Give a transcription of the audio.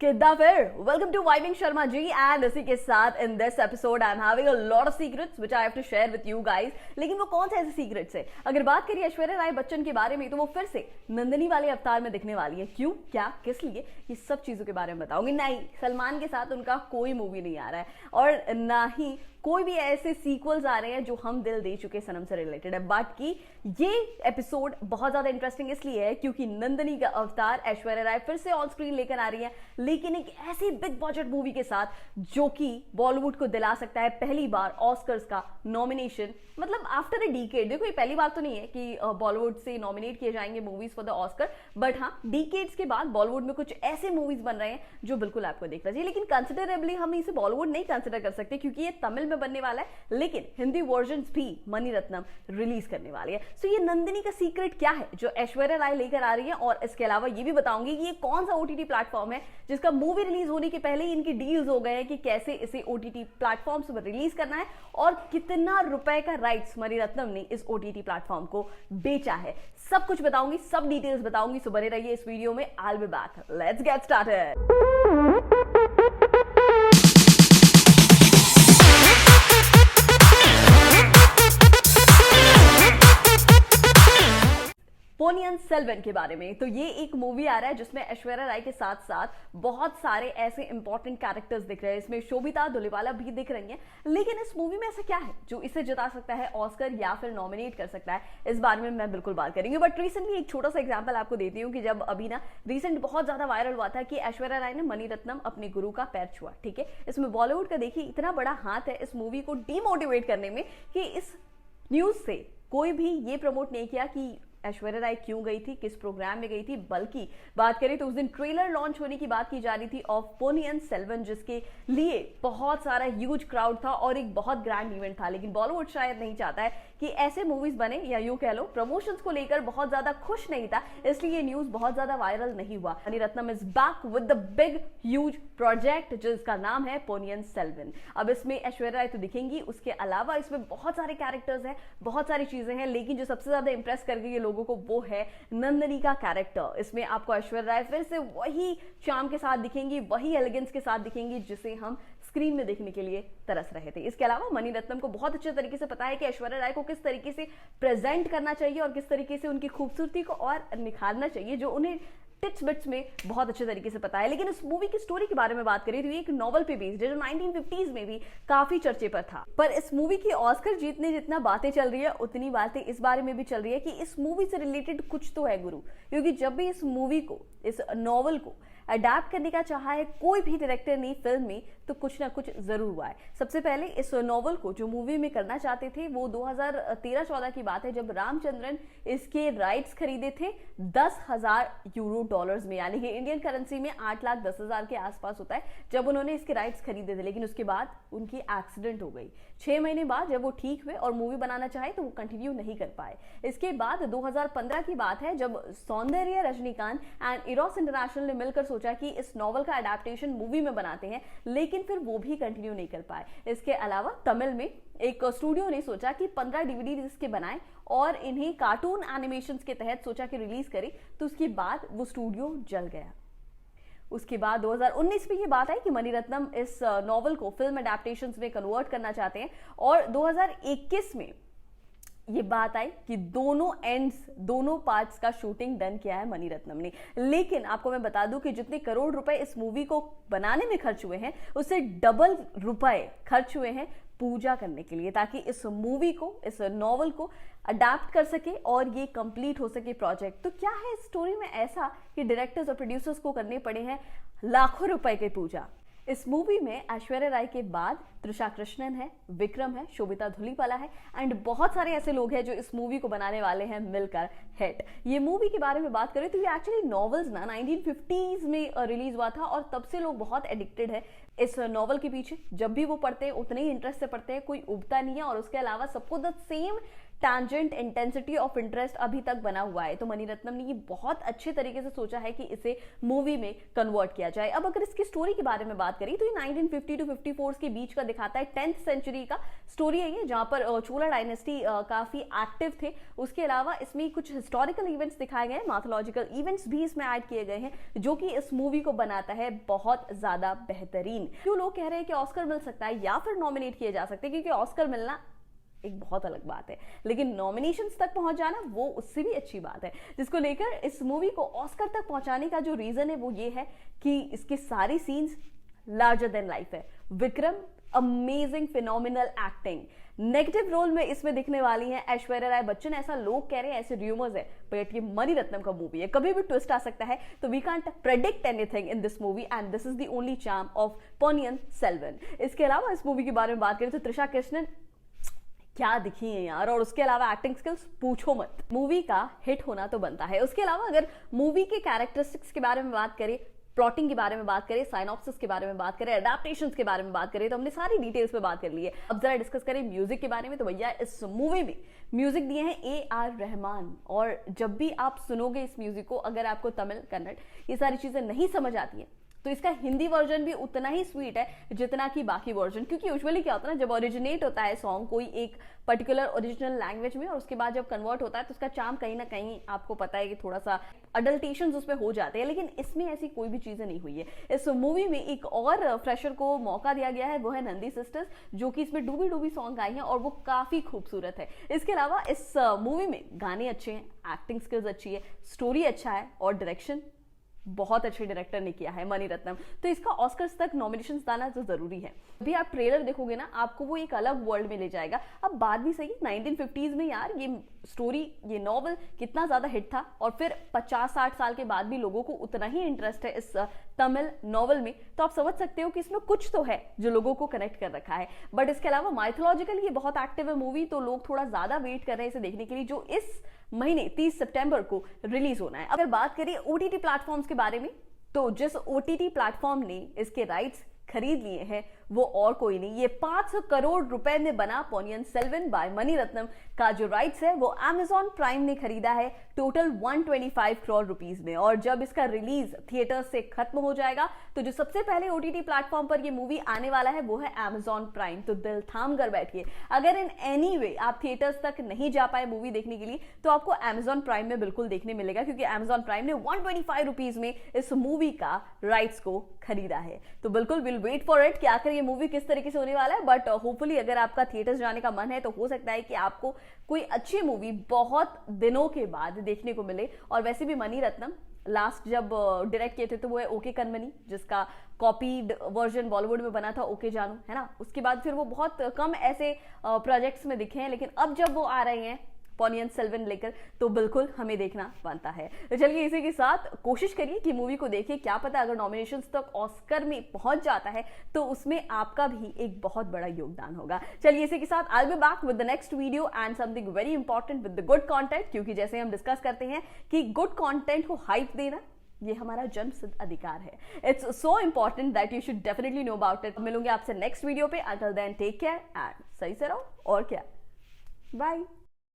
किद्दा फिर welcome to vibing Sharma ji and इसी के साथ in this episode I am having a lot of secrets which I have to share with you guys. लेकिन वो कौन से ऐसे सीक्रेट्स है? अगर बात करिए ऐश्वर्या राय बच्चन के बारे में तो वो फिर से नंदिनी वाले अवतार में दिखने वाली है। क्यों, क्या, किस लिए, ये सब चीजों के बारे में बताऊंगी। नहीं, सलमान के साथ उनका कोई मूवी नहीं आ रहा है और ना ही कोई भी ऐसे सीक्वल्स आ रहे हैं जो हम दिल दे चुके सनम से रिलेटेड है। बट कि ये एपिसोड बहुत ज्यादा इंटरेस्टिंग इसलिए है क्योंकि नंदिनी का अवतार ऐश्वर्या राय फिर से ऑन स्क्रीन लेकर आ रही है, लेकिन एक ऐसी बिग बजट मूवी के साथ जो कि बॉलीवुड को दिला सकता है पहली बार ऑस्कर्स का नॉमिनेशन। मतलब आफ्टर अ डिकेड। देखो, ये पहली बार तो नहीं है कि बॉलीवुड से नॉमिनेट किए जाएंगे movies for the Oscar, but हाँ, डिकेड्स के बाद बॉलीवुड में कुछ ऐसे मूवीज बन रहे हैं जो बिल्कुल आपको देखना चाहिए। लेकिन कंसिडरेबली हम इसे बॉलीवुड नहीं कंसिडर कर सकते क्योंकि ये तमिल में बनने वाला है, लेकिन हिंदी वर्जन भी मणिरत्नम रिलीज करने वाली है। सो ये नंदिनी का सीक्रेट क्या है जो ऐश्वर्या राय लेकर आ रही है, और इसके अलावा ये भी बताऊंगी कि ये कौन सा ओटीटी प्लेटफॉर्म है जिसका मूवी रिलीज होने के पहले ही इनकी डील्स हो गए हैं कि कैसे इसे ओटीटी प्लेटफॉर्म्स पर रिलीज करना है और कितना रुपए का राइट्स मणिरत्नम ने इस ओटीटी प्लेटफॉर्म को बेचा है। सब कुछ बताऊंगी, सब डिटेल्स बताऊंगी। सो बने रहिए इस वीडियो में। I will be back, let's get started. Ponniyin Selvan के बारे में तो ये एक मूवी आ रहा है जिसमें ऐश्वर्या राय के साथ साथ बहुत सारे ऐसे इंपॉर्टेंट कैरेक्टर्स दिख रहे हैं। इसमें शोभिता धुलीवाला भी दिख रही हैं। लेकिन इस मूवी में ऐसा क्या है जो इसे जिता सकता है ऑस्कर या फिर नॉमिनेट कर सकता है, इस बारे में मैं बिल्कुल बात करेंगे। बट रिसेंटली एक छोटा सा एग्जाम्पल आपको देती हूँ कि जब अभी ना रिसेंट बहुत ज्यादा वायरल हुआ था कि ऐश्वर्या राय ने मणिरत्नम अपने गुरु का पैर छुआ। ठीक है, इसमें बॉलीवुड का देखिए इतना बड़ा हाथ है इस मूवी को डीमोटिवेट करने में कि इस न्यूज से कोई भी ये प्रमोट नहीं किया कि ऐश्वर्या राय क्यों गई थी, किस प्रोग्राम में गई थी। बल्कि बात करें तो उस दिन ट्रेलर लॉन्च होने की बात की जा रही थी ऑफ पोनियन सेल्वन, जिसके लिए बहुत सारा ह्यूज क्राउड था और एक बहुत ग्रैंड इवेंट था। लेकिन बॉलीवुड शायद नहीं चाहता है कि ऐसे मूवीज बने, या यूं कह लो प्रमोशंस को लेकर बहुत ज्यादा खुश नहीं था, इसलिए न्यूज बहुत ज्यादा वायरल नहीं हुआ। Mani Ratnam is back with the big huge project जिसका नाम है पोनियन सेल्वन। अब इसमें ऐश्वर्या राय तो दिखेंगी, उसके अलावा इसमें बहुत सारे कैरेक्टर्स हैं, बहुत सारी चीजें हैं, लेकिन जो सबसे ज्यादा इंप्रेस कर गई लोगों को वो है नंदिनी का कैरेक्टर। इसमें आपको ऐश्वर्या राय फिर से वही चार्म के साथ दिखेंगी, वही एलिगेंस के साथ दिखेंगी जिसे हम स्क्रीन में देखने के लिए तरस रहे थे। इसके अलावा मणिरत्नम को बहुत अच्छे तरीके से पता है कि ऐश्वर्या राय को किस तरीके से प्रेजेंट करना चाहिए और किस तरीके से उनकी खूबसूरती को और निखारना चाहिए, जो उन्हें टिप्स बिट्स में बहुत अच्छे तरीके से पता है। लेकिन इस मूवी की स्टोरी के बारे में बात करें तो ये एक नॉवल पे बेस्ड है जो 1950s में भी काफी चर्चे पर था। पर इस मूवी की ऑस्कर जीतने जितना बातें चल रही है उतनी बातें इस बारे में भी चल रही है कि इस मूवी से रिलेटेड कुछ तो है गुरु। क्योंकि जब भी इस मूवी को, इस नॉवल को अडैप्ट करने का चाहा है कोई भी डायरेक्टर ने फिल्म में, तो कुछ ना कुछ जरूर हुआ है। सबसे पहले इस नॉवल को जो मूवी में करना चाहते थे वो 2013-14 की बात है, जब रामचंद्रन इसके राइट्स खरीदे थे 10,000 यूरो डॉलर्स में, यानी कि इंडियन करेंसी में 8,10,000 के आसपास होता है, जब उन्होंने इसके राइट्स खरीदे थे। लेकिन उसके बाद उनकी एक्सीडेंट हो गई। 6 महीने बाद जब वो ठीक हुए और मूवी बनाना चाहे तो वो कंटिन्यू नहीं कर पाए। इसके बाद 2015 की बात है जब सौंदर्य रजनीकांत एंड इरोस इंटरनेशनल ने मिलकर सोचा कि इस नॉवल का अडैप्टेशन मूवी में बनाते हैं, लेकिन फिर वो भी कंटिन्यू नहीं कर पाए। इसके अलावा तमिल में एक स्टूडियो ने सोचा कि 15 डीवीडी इसके बनाए और इन्हें कार्टून एनिमेशंस के तहत सोचा कि रिलीज करें, तो उसके बाद वो स्टूडियो जल गया। उसके बाद 2019 में ये बात आई कि मणिरत्नम इस नॉवल को फिल्म अडैप्टेशंस में कन्वर्ट करना चाहते हैं, और 2021 में ये बात आई कि दोनों एंड्स, दोनों पार्ट्स का शूटिंग डन किया है मणिरत्नम ने। लेकिन आपको मैं बता दूं कि जितने करोड़ रुपए इस मूवी को बनाने में खर्च हुए हैं उससे डबल रुपए खर्च हुए हैं पूजा करने के लिए, ताकि इस मूवी को, इस नॉवल को अडैप्ट कर सके और ये कंप्लीट हो सके प्रोजेक्ट। तो क्या है इस स्टोरी में ऐसा कि डायरेक्टर्स और प्रोड्यूसर्स को करने पड़े हैं लाखों रुपए की पूजा? इस मूवी में ऐश्वर्या राय के बाद त्रिशा कृष्णन है, विक्रम है, शोभिता धुलीवाला है एंड बहुत सारे ऐसे लोग हैं जो इस मूवी को बनाने वाले हैं मिलकर हिट। ये मूवी के बारे में बात करें तो ये एक्चुअली नॉवेल्स ना 1950s में रिलीज हुआ था और तब से लोग बहुत एडिक्टेड है इस नॉवल के पीछे। जब भी वो पढ़ते हैं उतने ही इंटरेस्ट से पढ़ते हैं, कोई उबता नहीं है, और उसके अलावा सबको the same tangent intensity of interest अभी तक बना हुआ है। तो मणिरत्नम ने ये बहुत अच्छे तरीके से सोचा है कि इसे मूवी में कन्वर्ट किया जाए। अब अगर इसकी स्टोरी के बारे में बात करें तो ये 1950 टू 54 के बीच का दिखाता है। 10th सेंचुरी का स्टोरी है ये, जहां पर चोला डायनेस्टी काफी एक्टिव थे। उसके अलावा इसमें कुछ हिस्टोरिकल इवेंट्स दिखाए गए हैं, मैथोलॉजिकल इवेंट्स भी इसमें ऐड किए गए हैं, जो कि इस मूवी को बनाता है बहुत ज्यादा बेहतरीन। क्यों लोग कह रहे हैं कि ऑस्कर मिल सकता है या फिर नॉमिनेट किए जा सकते हैं, क्योंकि ऑस्कर मिलना एक बहुत अलग बात है, लेकिन नॉमिनेशंस तक पहुंच जाना वो उससे भी अच्छी बात है, जिसको लेकर इस मूवी को ऑस्कर तक पहुंचाने का जो रीजन है वो ये है कि इसके सारी सीन्स लार्जर देन लाइफ है। Vikram amazing phenomenal acting. Negative role में इसमें दिखने वाली हैं ऐश्वर्या राय बच्चन, ऐसा लोग कह रहे हैं, ऐसे रूमर्स है, बट ये मणिरत्नम का मूवी है, कभी भी ट्विस्ट आ सकता है, तो we can't predict anything in this movie and this is the only charm of Ponniyin Selvan. इसके अलावा इस मूवी के बारे में बात करें तो त्रिशा कृष्णन क्या दिखी है यार, और उसके अलावा एक्टिंग स्किल्स पूछो मत। मूवी का हिट होना तो बनता है। उसके अलावा अगर मूवी के कैरेक्टरिस्टिक्स के बारे में बात करें, प्लॉटिंग के बारे में बात करें, साइनॉप्सिस के बारे में बात करें, अडैप्टेशंस के बारे में बात करें, तो हमने सारी डिटेल्स पे बात कर ली है। अब जरा डिस्कस करें म्यूजिक के बारे में। तो भैया इस मूवी में म्यूजिक दिए हैं AR रहमान, और जब भी आप सुनोगे इस म्यूजिक को, अगर आपको तमिल, कन्नड़ ये सारी चीजें नहीं समझ आती हैं, तो इसका हिंदी वर्जन भी उतना ही स्वीट है जितना कि बाकी वर्जन, क्योंकि यूजुअली क्या होता है ना, जब ओरिजिनेट होता है सॉन्ग कोई एक पर्टिकुलर ओरिजिनल लैंग्वेज में और उसके बाद जब कन्वर्ट होता है तो उसका चार्म कहीं ना कहीं आपको पता है कि थोड़ा सा अडल्टेशंस उसमें हो जाते हैं, लेकिन इसमें ऐसी कोई भी चीजें नहीं हुई है। इस मूवी में एक और फ्रेशर को मौका दिया गया है, वो है नंदी सिस्टर्स, जो कि इसमें डूबी डूबी सॉन्ग गाई हैं और वो काफी खूबसूरत है। इसके अलावा इस मूवी में गाने अच्छे हैं, एक्टिंग स्किल्स अच्छी है, स्टोरी अच्छा है और डायरेक्शन बहुत अच्छे डायरेक्टर ने किया है मणिरत्नम, तो इसका ऑस्कर्स तक नॉमिनेशन लाना तो जरूरी है। अभी आप ट्रेलर देखोगे ना, आपको वो एक अलग वर्ल्ड में ले जाएगा। अब बात भी सही, 1950s में यार ये स्टोरी, ये नॉवल कितना ज्यादा हिट था, और फिर 50-60 साल के बाद भी लोगों को उतना ही इंटरेस्ट है इस तमिल नॉवल में, तो आप समझ सकते हो कि इसमें कुछ तो है जो लोगों को कनेक्ट कर रखा है। बट इसके अलावा माइथोलॉजिकल ये बहुत एक्टिव है मूवी, तो लोग थोड़ा ज्यादा वेट कर रहे हैं इसे देखने के लिए, जो इस महीने 30 सितंबर को रिलीज होना है। अगर बात करें OTT प्लेटफॉर्म्स के बारे में, तो जिस OTT प्लेटफॉर्म ने इसके राइट्स खरीद लिए हैं वो और कोई नहीं, ये 500 करोड़ रुपए में बना पोनियन सेल्वन बाय मणिरत्नम का जो राइट्स है वो Amazon प्राइम ने खरीदा है टोटल 125 करोड़ रुपीस में। और जब इसका रिलीज थिएटर्स से खत्म हो जाएगा तो जो सबसे पहले OTT प्लेटफॉर्म पर ये मूवी आने वाला है वो है Amazon प्राइम। तो दिल थाम कर बैठिए, अगर इन एनी वे आप थिएटर्स तक नहीं जा पाए मूवी देखने के लिए तो आपको Amazon प्राइम में बिल्कुल देखने मिलेगा, क्योंकि Amazon प्राइम ने 125 रुपीस में इस मूवी का राइट्स को खरीदा है। तो बिल्कुल विल वेट फॉर इट कि आखिर ये मूवी किस तरीके से होने वाला है। बट होपफुली अगर आपका थिएटर्स जाने का मन है तो हो सकता है कि आपको कोई अच्छी मूवी बहुत दिनों के बाद देखने को मिले। और वैसे भी मणिरत्नम लास्ट जब डायरेक्ट किए थे तो वो है ओके कनमनी, जिसका कॉपीड वर्जन बॉलीवुड में बना था ओके जानू, है ना। उसके बाद फिर वो बहुत कम ऐसे प्रोजेक्ट्स में दिखे हैं, लेकिन अब जब वो आ रहे हैं पोनियन सेल्वन लेकर तो बिल्कुल हमें देखना बनता है। तो चलिए इसी के साथ कोशिश करिए कि मूवी को देखिए, क्या पता अगर नॉमिनेशंस तक ऑस्कर में पहुंच जाता है तो उसमें आपका भी एक बहुत बड़ा योगदान होगा। चलिए इसी के साथ I will be back with the next video and something very important with the good content, क्योंकि जैसे हम डिस्कस करते हैं कि गुड कंटेंट को हाइप देना ये हमारा जन्मसिद्ध अधिकार है। It's so important that you should definitely know about it. मिलूंगे आपसे नेक्स्ट वीडियो पे, until then take care and सही से रहो, और क्या, बाय।